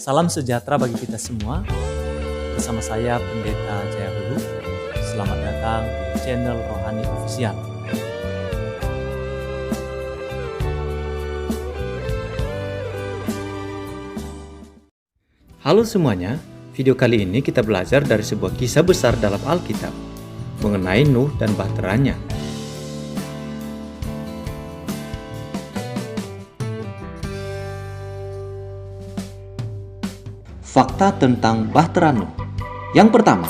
Salam sejahtera bagi kita semua. Bersama saya Pendeta Jaya Hulu. Selamat datang di channel Rohani Official. Halo semuanya, video kali ini kita belajar dari sebuah kisah besar dalam Alkitab mengenai Nuh dan bahteranya. Fakta tentang bahtera Nuh. Yang pertama,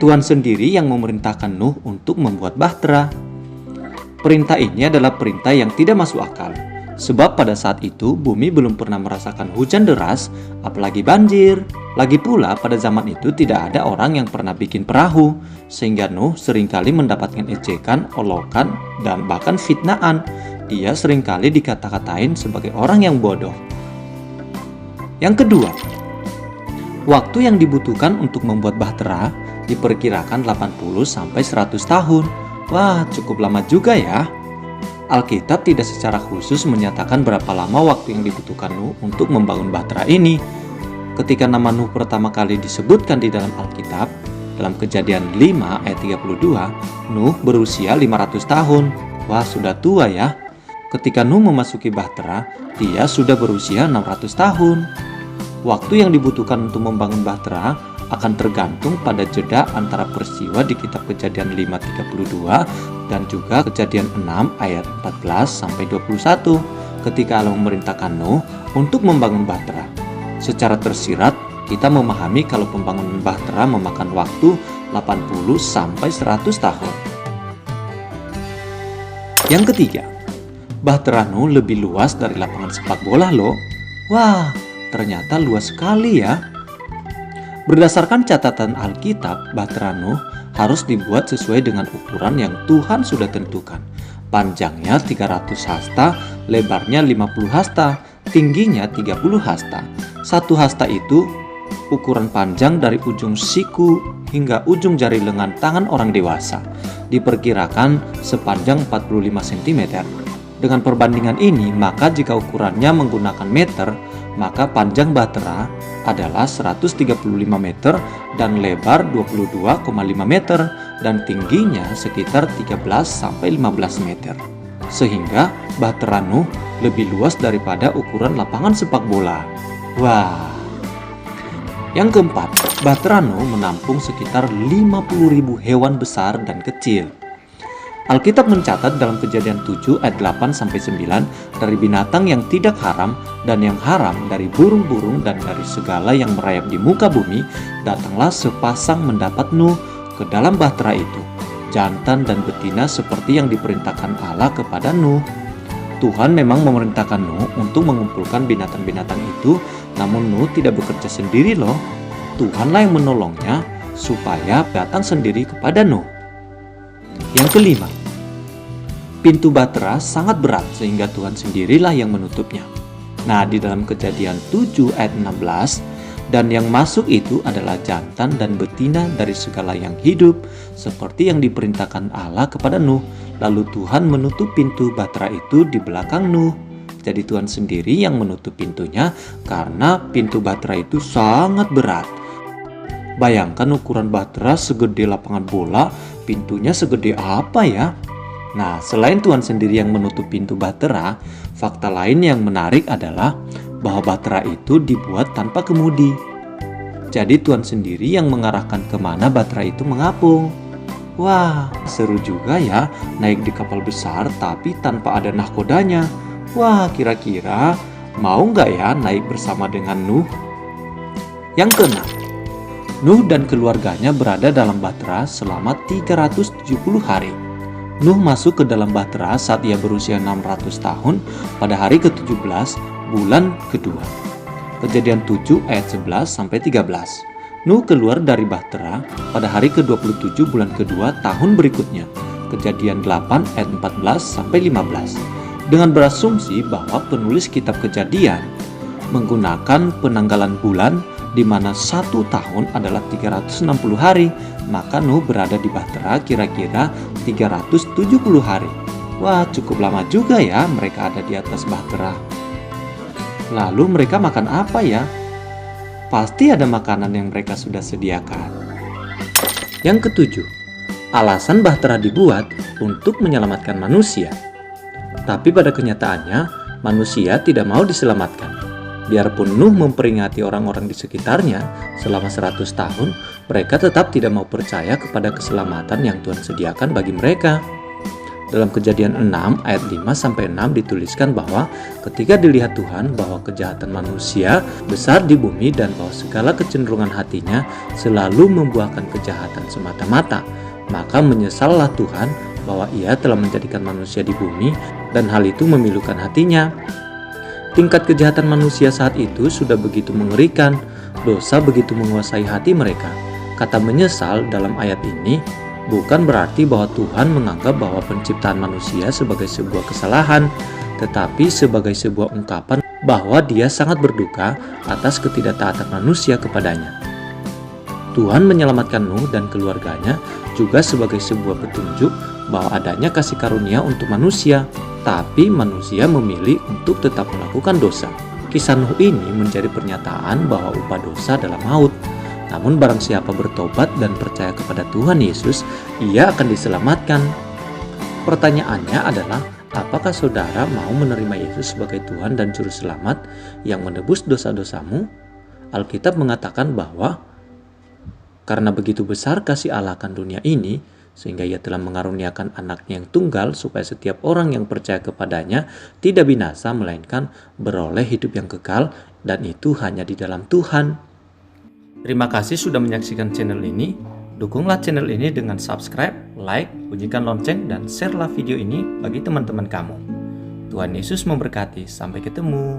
Tuhan sendiri yang memerintahkan Nuh untuk membuat bahtera. Perintah ini adalah perintah yang tidak masuk akal, sebab pada saat itu bumi belum pernah merasakan hujan deras, apalagi banjir. Lagi pula pada zaman itu tidak ada orang yang pernah bikin perahu, sehingga Nuh seringkali mendapatkan ejekan, olokan, dan bahkan fitnaan. Dia seringkali dikata-katain sebagai orang yang bodoh. Yang kedua, waktu yang dibutuhkan untuk membuat bahtera diperkirakan 80-100 tahun. Wah, cukup lama juga ya. Alkitab tidak secara khusus menyatakan berapa lama waktu yang dibutuhkan Nuh untuk membangun bahtera ini. Ketika nama Nuh pertama kali disebutkan di dalam Alkitab, dalam Kejadian 5 ayat 32, Nuh berusia 500 tahun. Wah, sudah tua ya. Ketika Nuh memasuki bahtera, dia sudah berusia 600 tahun. Waktu yang dibutuhkan untuk membangun bahtera akan tergantung pada jeda antara peristiwa di kitab Kejadian 5:32 dan juga Kejadian 6 ayat 14-21 ketika Allah memerintahkan Nuh untuk membangun bahtera. Secara tersirat, kita memahami kalau pembangunan bahtera memakan waktu 80-100 tahun. Yang ketiga, bahtera Nuh lebih luas dari lapangan sepak bola loh. Wah, ternyata luas sekali ya. Berdasarkan catatan Alkitab, bahtera Nuh harus dibuat sesuai dengan ukuran yang Tuhan sudah tentukan. Panjangnya 300 hasta, lebarnya 50 hasta, tingginya 30 hasta. Satu hasta itu ukuran panjang dari ujung siku hingga ujung jari lengan tangan orang dewasa. Diperkirakan sepanjang 45 cm. Dengan perbandingan ini, maka jika ukurannya menggunakan meter, maka panjang bahtera adalah 135 meter dan lebar 22,5 meter dan tingginya sekitar 13-15 meter. Sehingga bahtera Nuh lebih luas daripada ukuran lapangan sepak bola. Wah. Yang keempat, bahtera Nuh menampung sekitar 50.000 hewan besar dan kecil. Alkitab mencatat dalam Kejadian 7 ayat 8-9 dari binatang yang tidak haram dan yang haram, dari burung-burung dan dari segala yang merayap di muka bumi, datanglah sepasang mendapat Nuh ke dalam bahtera itu, jantan dan betina seperti yang diperintahkan Allah kepada Nuh. Tuhan memang memerintahkan Nuh untuk mengumpulkan binatang-binatang itu, namun Nuh tidak bekerja sendiri loh. Tuhanlah yang menolongnya supaya datang sendiri kepada Nuh. Yang kelima, pintu bahtera sangat berat sehingga Tuhan sendirilah yang menutupnya. Nah, di dalam Kejadian 7 ayat 16, dan yang masuk itu adalah jantan dan betina dari segala yang hidup, seperti yang diperintahkan Allah kepada Nuh. Lalu Tuhan menutup pintu bahtera itu di belakang Nuh. Jadi Tuhan sendiri yang menutup pintunya karena pintu bahtera itu sangat berat. Bayangkan ukuran bahtera segede lapangan bola, pintunya segede apa ya? Nah, selain Tuhan sendiri yang menutup pintu bahtera, fakta lain yang menarik adalah bahwa bahtera itu dibuat tanpa kemudi. Jadi Tuhan sendiri yang mengarahkan kemana bahtera itu mengapung. Wah, seru juga ya naik di kapal besar tapi tanpa ada nahkodanya. Wah, kira-kira mau nggak ya naik bersama dengan Nuh? Yang keenam, Nuh dan keluarganya berada dalam bahtera selama 370 hari. Nuh masuk ke dalam bahtera saat ia berusia 600 tahun pada hari ke-17 bulan kedua. Kejadian 7 ayat 11-13. Nuh keluar dari bahtera pada hari ke-27 bulan kedua tahun berikutnya. Kejadian 8 ayat 14-15. Dengan berasumsi bahwa penulis kitab Kejadian menggunakan penanggalan bulan di mana 1 tahun adalah 360 hari, maka Nuh berada di bahtera kira-kira 370 hari. Wah, cukup lama juga ya mereka ada di atas bahtera. Lalu mereka makan apa ya? pasti ada makanan yang mereka sudah sediakan. Yang ketujuh, alasan bahtera dibuat untuk menyelamatkan manusia. Tapi pada kenyataannya, manusia tidak mau diselamatkan. Biarpun Nuh memperingati orang-orang di sekitarnya selama 100 tahun, mereka tetap tidak mau percaya kepada keselamatan yang Tuhan sediakan bagi mereka. Dalam Kejadian 6 ayat 5-6 dituliskan bahwa ketika dilihat Tuhan bahwa kejahatan manusia besar di bumi dan bahwa segala kecenderungan hatinya selalu membuahkan kejahatan semata-mata, maka menyesallah Tuhan bahwa Ia telah menjadikan manusia di bumi dan hal itu memilukan hatinya. Tingkat kejahatan manusia saat itu sudah begitu mengerikan, dosa begitu menguasai hati mereka. Kata menyesal dalam ayat ini bukan berarti bahwa Tuhan menganggap bahwa penciptaan manusia sebagai sebuah kesalahan, tetapi sebagai sebuah ungkapan bahwa Dia sangat berduka atas ketidaktaatan manusia kepadanya. Tuhan menyelamatkan Nuh dan keluarganya juga sebagai sebuah petunjuk bahwa adanya kasih karunia untuk manusia, tapi manusia memilih untuk tetap melakukan dosa. Kisah Nuh ini menjadi pernyataan bahwa upah dosa adalah maut. Namun barang siapa bertobat dan percaya kepada Tuhan Yesus, ia akan diselamatkan. Pertanyaannya adalah, apakah saudara mau menerima Yesus sebagai Tuhan dan Juru Selamat yang menebus dosa-dosamu? Alkitab mengatakan bahwa karena begitu besar kasih Allah akan dunia ini, sehingga Ia telah mengaruniakan anaknya yang tunggal supaya setiap orang yang percaya kepadanya tidak binasa melainkan beroleh hidup yang kekal, dan itu hanya di dalam Tuhan. Terima kasih sudah menyaksikan channel ini. Dukunglah channel ini dengan subscribe, like, bunyikan lonceng, dan share-lah video ini bagi teman-teman kamu. Tuhan Yesus memberkati. Sampai ketemu.